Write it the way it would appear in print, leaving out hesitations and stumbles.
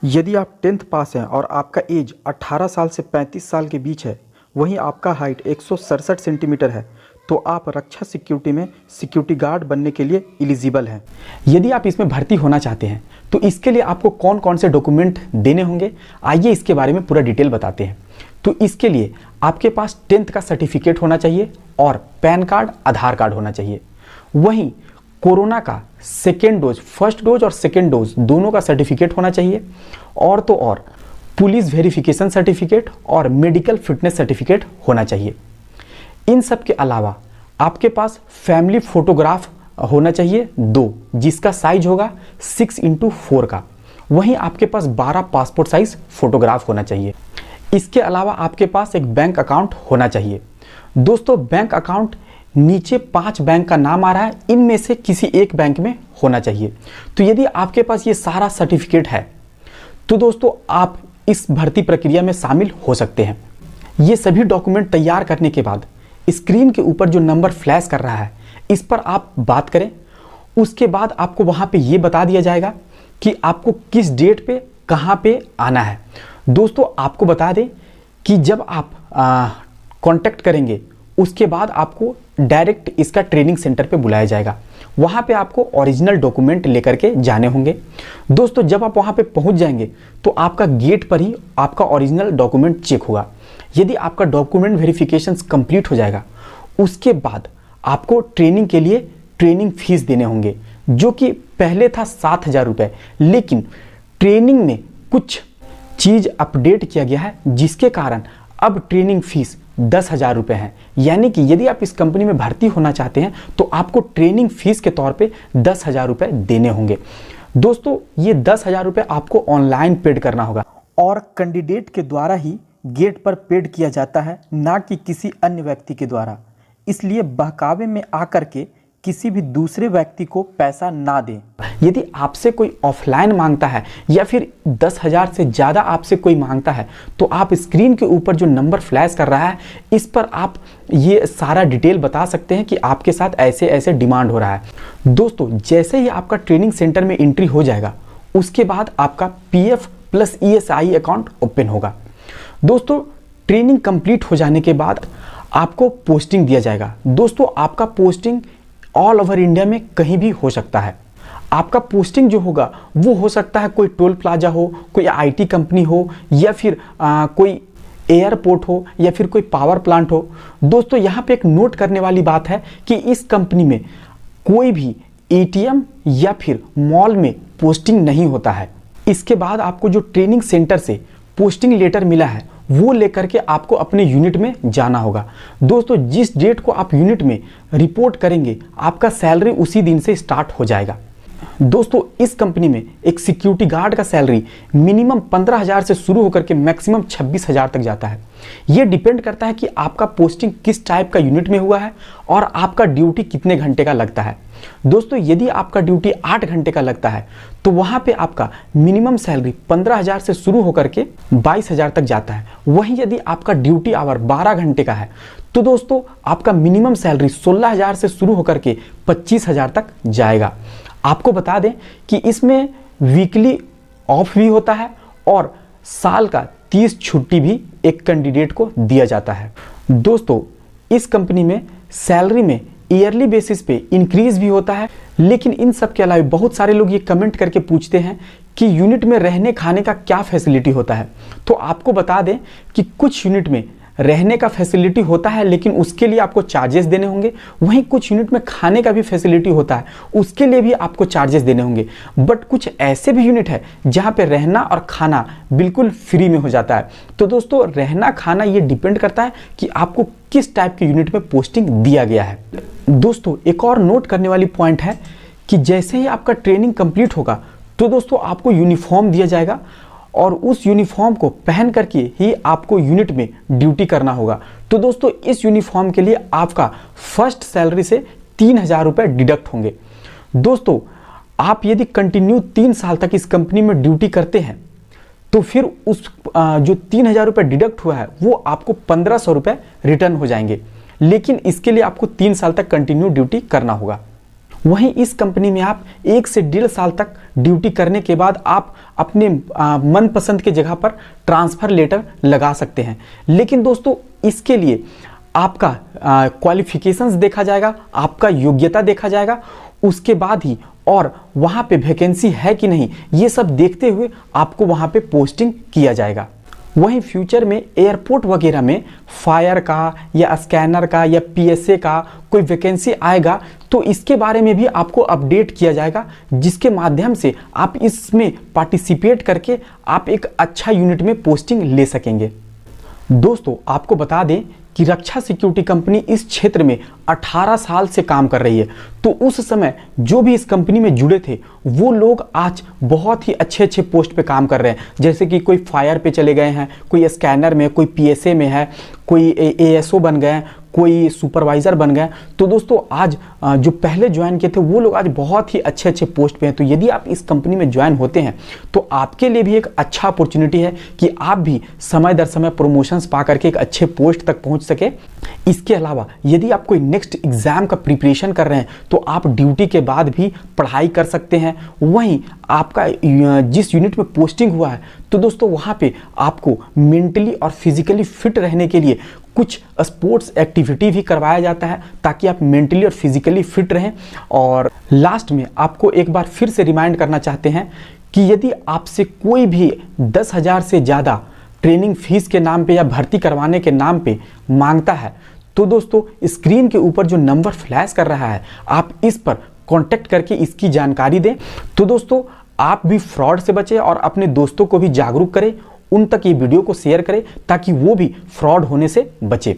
यदि आप 10th पास हैं और आपका एज 18 साल से 35 साल के बीच है, वहीं आपका हाइट 167 सेंटीमीटर है, तो आप रक्षा सिक्योरिटी में सिक्योरिटी गार्ड बनने के लिए एलिजिबल हैं। यदि आप इसमें भर्ती होना चाहते हैं तो इसके लिए आपको कौन कौन से डॉक्यूमेंट देने होंगे, आइए इसके बारे में पूरा डिटेल बताते हैं। तो इसके लिए आपके पास 10th का सर्टिफिकेट होना चाहिए और पैन कार्ड, आधार कार्ड होना चाहिए। वहीं कोरोना का सेकेंड डोज, फर्स्ट डोज और सेकेंड डोज दोनों का सर्टिफिकेट होना चाहिए। और तो और पुलिस वेरिफिकेशन सर्टिफिकेट और मेडिकल फिटनेस सर्टिफिकेट होना चाहिए। इन सब के अलावा आपके पास फैमिली फोटोग्राफ होना चाहिए 2, जिसका साइज होगा 6x4 का। वहीं आपके पास 12 पासपोर्ट साइज फोटोग्राफ होना चाहिए। इसके अलावा आपके पास एक बैंक अकाउंट होना चाहिए। दोस्तों, बैंक अकाउंट नीचे 5 बैंक का नाम आ रहा है, इनमें से किसी एक बैंक में होना चाहिए। तो यदि आपके पास ये सारा सर्टिफिकेट है तो दोस्तों आप इस भर्ती प्रक्रिया में शामिल हो सकते हैं। ये सभी डॉक्यूमेंट तैयार करने के बाद स्क्रीन के ऊपर जो नंबर फ्लैश कर रहा है, इस पर आप बात करें। उसके बाद आपको वहां पे ये बता दिया जाएगा कि आपको किस डेट पे कहां पे आना है। दोस्तों, आपको बता दें कि जब आप कांटेक्ट करेंगे उसके बाद आपको डायरेक्ट इसका ट्रेनिंग सेंटर पे बुलाया जाएगा। वहाँ पे आपको ओरिजिनल डॉक्यूमेंट लेकर के जाने होंगे। दोस्तों, जब आप वहाँ पे पहुँच जाएंगे तो आपका गेट पर ही आपका ओरिजिनल डॉक्यूमेंट चेक होगा। यदि आपका डॉक्यूमेंट वेरिफिकेशन कंप्लीट हो जाएगा, उसके बाद आपको ट्रेनिंग के लिए ट्रेनिंग फीस देने होंगे, जो कि पहले था 7,000 रुपये, लेकिन ट्रेनिंग में कुछ चीज़ अपडेट किया गया है, जिसके कारण अब ट्रेनिंग फीस 10,000 रुपये है। यानी कि यदि आप इस कंपनी में भर्ती होना चाहते हैं तो आपको ट्रेनिंग फीस के तौर पे 10,000 रुपये देने होंगे। दोस्तों, ये 10,000 रुपये आपको ऑनलाइन पेड करना होगा और कैंडिडेट के द्वारा ही गेट पर पेड किया जाता है, ना कि किसी अन्य व्यक्ति के द्वारा। इसलिए बहकावे में आकर के किसी भी दूसरे व्यक्ति को पैसा ना दें। यदि आपसे कोई ऑफलाइन मांगता है या फिर 10,000 से ज़्यादा आपसे कोई मांगता है तो आप स्क्रीन के ऊपर जो नंबर फ्लैश कर रहा है, इस पर आप ये सारा डिटेल बता सकते हैं कि आपके साथ ऐसे ऐसे डिमांड हो रहा है। दोस्तों, जैसे ही आपका ट्रेनिंग सेंटर में एंट्री हो जाएगा, उसके बाद आपका PF plus ESI account open होगा। दोस्तों, ट्रेनिंग कंप्लीट हो जाने के बाद आपको पोस्टिंग दिया जाएगा। दोस्तों, आपका पोस्टिंग ऑल ओवर इंडिया में कहीं भी हो सकता है। आपका पोस्टिंग जो होगा वो हो सकता है कोई टोल प्लाजा हो, कोई IT कंपनी हो, या फिर कोई एयरपोर्ट हो, या फिर कोई पावर प्लांट हो। दोस्तों, यहाँ पे एक नोट करने वाली बात है कि इस कंपनी में कोई भी ATM या फिर मॉल में पोस्टिंग नहीं होता है। इसके बाद आपको जो ट्रेनिंग सेंटर से पोस्टिंग लेटर मिला है वो लेकर के आपको अपने यूनिट में जाना होगा। दोस्तों, जिस डेट को आप यूनिट में रिपोर्ट करेंगे, आपका सैलरी उसी दिन से स्टार्ट हो जाएगा। दोस्तों, इस कंपनी में एक सिक्योरिटी गार्ड का सैलरी मिनिमम 15,000 से शुरू होकर के मैक्सिमम 26,000 तक जाता है। यह डिपेंड करता है कि आपका पोस्टिंग किस टाइप का यूनिट में हुआ है और आपका ड्यूटी कितने घंटे का लगता है। दोस्तों, यदि आपका ड्यूटी 8 घंटे का लगता है तो वहां पे आपका मिनिमम सैलरी 15,000 से शुरू होकर के 22,000 तक जाता है। वहीं यदि आपका ड्यूटी आवर 12 घंटे का है तो दोस्तों आपका मिनिमम सैलरी 16,000 से शुरू होकर के 25,000 तक जाएगा। आपको बता दें कि इसमें वीकली ऑफ भी होता है और साल का 30 छुट्टी भी एक कैंडिडेट को दिया जाता है। दोस्तों, इस कंपनी में सैलरी में ईयरली बेसिस पे इंक्रीज भी होता है। लेकिन इन सब के अलावा बहुत सारे लोग ये कमेंट करके पूछते हैं कि यूनिट में रहने खाने का क्या फैसिलिटी होता है। तो आपको बता दें कि कुछ यूनिट में रहने का फैसिलिटी होता है, लेकिन उसके लिए आपको चार्जेस देने होंगे। वहीं कुछ यूनिट में खाने का भी फैसिलिटी होता है, उसके लिए भी आपको चार्जेस देने होंगे। बट कुछ ऐसे भी यूनिट है जहां पे रहना और खाना बिल्कुल फ्री में हो जाता है। तो दोस्तों, रहना खाना ये डिपेंड करता है कि आपको किस टाइप के यूनिट में पोस्टिंग दिया गया है। दोस्तों, एक और नोट करने वाली पॉइंट है कि जैसे ही आपका ट्रेनिंग कंप्लीट होगा तो दोस्तों आपको यूनिफॉर्म दिया जाएगा और उस यूनिफॉर्म को पहन करके ही आपको यूनिट में ड्यूटी करना होगा। तो दोस्तों, इस यूनिफॉर्म के लिए आपका फर्स्ट सैलरी से 3,000 रुपये डिडक्ट होंगे। दोस्तों, आप यदि कंटिन्यू 3 साल तक इस कंपनी में ड्यूटी करते हैं तो फिर उस जो 3,000 रुपये डिडक्ट हुआ है वो आपको 1,500 रुपये रिटर्न हो जाएंगे। लेकिन इसके लिए आपको 3 साल तक कंटिन्यू ड्यूटी करना होगा। वहीं इस कंपनी में आप 1 से 1.5 साल तक ड्यूटी करने के बाद आप अपने मनपसंद के जगह पर ट्रांसफ़र लेटर लगा सकते हैं। लेकिन दोस्तों इसके लिए आपका क्वालिफिकेशंस देखा जाएगा, आपका योग्यता देखा जाएगा, उसके बाद ही और वहाँ पे वैकेंसी है कि नहीं ये सब देखते हुए आपको वहाँ पे पोस्टिंग किया जाएगा। वहीं फ्यूचर में एयरपोर्ट वगैरह में फायर का या स्कैनर का या पीएसए का कोई वैकेंसी आएगा तो इसके बारे में भी आपको अपडेट किया जाएगा, जिसके माध्यम से आप इसमें पार्टिसिपेट करके आप एक अच्छा यूनिट में पोस्टिंग ले सकेंगे। दोस्तों आपको बता दें कि रक्षा सिक्योरिटी कंपनी इस क्षेत्र में 18 साल से काम कर रही है। तो उस समय जो भी इस कंपनी में जुड़े थे वो लोग आज बहुत ही अच्छे अच्छे पोस्ट पे काम कर रहे हैं, जैसे कि कोई फायर पे चले गए हैं, कोई स्कैनर में, कोई पीएसए में है, कोई एएसओ बन गए, कोई सुपरवाइज़र बन गए। तो दोस्तों आज जो पहले ज्वाइन किए थे वो लोग आज बहुत ही अच्छे अच्छे पोस्ट पे हैं। तो यदि आप इस कंपनी में ज्वाइन होते हैं तो आपके लिए भी एक अच्छा अपॉर्चुनिटी है कि आप भी समय दर समय प्रमोशंस पा करके एक अच्छे पोस्ट तक पहुंच सके। इसके अलावा यदि आप कोई नेक्स्ट एग्जाम का प्रिपरेशन कर रहे हैं तो आप ड्यूटी के बाद भी पढ़ाई कर सकते हैं। वहीं आपका जिस यूनिट में पोस्टिंग हुआ है तो दोस्तों वहाँ पे आपको मेंटली और फिजिकली फिट रहने के लिए कुछ स्पोर्ट्स एक्टिविटी भी करवाया जाता है ताकि आप मेंटली और फिजिकली फिट रहें। और लास्ट में आपको एक बार फिर से रिमाइंड करना चाहते हैं कि यदि आपसे कोई भी 10,000 से ज़्यादा ट्रेनिंग फीस के नाम पे या भर्ती करवाने के नाम पे मांगता है तो दोस्तों स्क्रीन के ऊपर जो नंबर फ्लैश कर रहा है आप इस पर कांटेक्ट करके इसकी जानकारी दें। तो दोस्तों आप भी फ्रॉड से बचें और अपने दोस्तों को भी जागरूक करें, उन तक ये वीडियो को शेयर करें ताकि वो भी फ्रॉड होने से बचे।